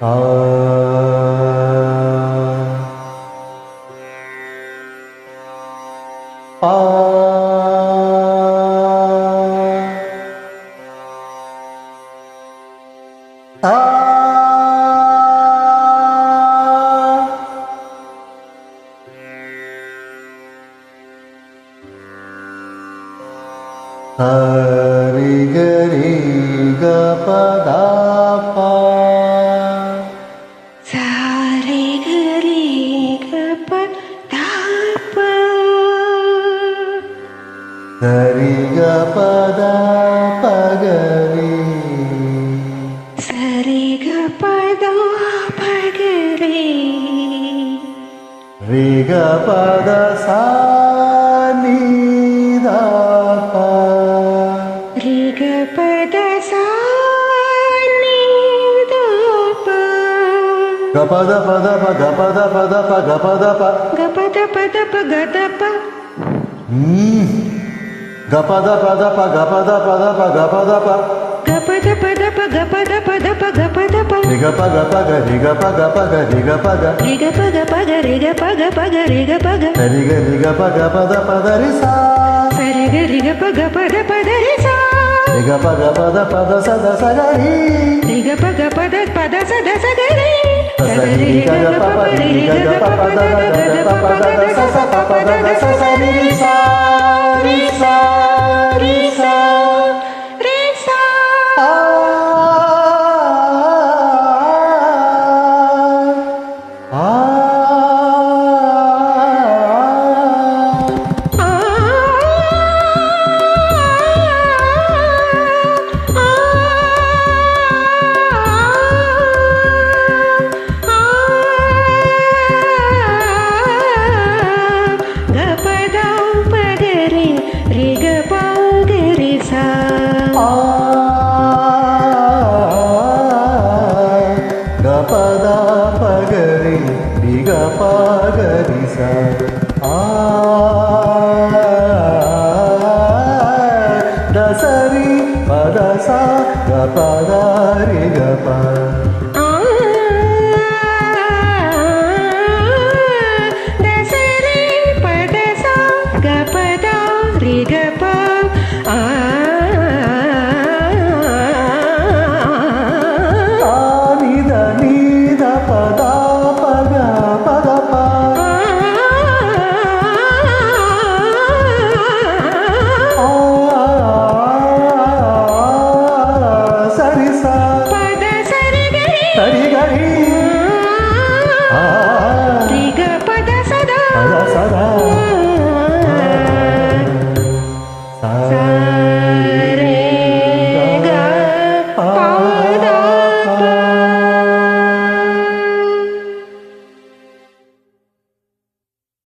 ಆ ಆ ಆ ಹರಿ ಗರಿ ಗ ಪದ ಪ ಸಾರಿ ಗರಿ ಗ ಪದ ಪ ಗರಿ ಗ ಪದ ಪಗರಿ ಸರಿ ಗ ಪದ ಪಗರಿ ರಿ ಗ ಪದ ಸಾ ನಿ ದ ಪ ರಿ ಗ ಪದ ಸಾ ನಿ ದ ಪ ಗ ಪದ ಪದ ಪ ಗ ಪದ ಪದ ಪ ಗ ಪದ ಪ ಗ ಪದ ಪದ ಪ ಗ ದ ಪ ಗ ಪದ ಪದ ಪ ಗ ಪದ ಪದ ಪ ಗ ಪದ ಪ ಗ ಪದ ಪದ ಪ ಗ ಪದ ಪದ ಪ ಗ ಪದ ಪ ರಿ ಗ ಪ ಗ ಪ ಗ ರಿ ಗ ಪ ಗ ಪ ಗ ರಿ ಗ ಪ ಗ ರಿ ಗ ಪ ಗ ಪ ಗ ರಿ ಗ ಪ ಗ ಪ ಗ ರಿ ಗ ಪ ಗ ರಿ ಗ ರಿ ಗ ಪ ಗ ಪದ ಪದ ರಿ ಸಾ ಸರಿ ಗ ರಿ ಗ ಪ ಗ ಪದ ಪದ ರಿ ಸಾ ರಿ ಗ ಪ ಗ ಪದ ಪದ ಸದ ಸ ಗ ರಿ ರಿ ಗ ಪ ಗ ಪದ ಪದ ಸದ ಸ ಗ ರಿ ಸ ರಿ ಗ ಗ ಪ ಪ ರಿ ಗ ಗ ಪ ಪ ದ ಗ ಗ ಪ ಪ ದ ಗ ಸ ಸ ಪ ಪ ದ ಗ ಸ ಸ ರಿ ರಿ ಸಾ ರಿ ಸಾ ರಿ ಸಾ ರಿ ಸಾ ಆ ಆ ಗ ಪದ ಪಗರಿ ರಿ ಗ ಪ ಗ ರಿ ಸ ಆ ದ ಸ ರಿ ಪದ ಸ ಗ ಪದ ರಿ ಗ ಪ ದ ಸ ರಿ ಪದ ಸ ಗ ಪದ ರಿ ಗ ಪ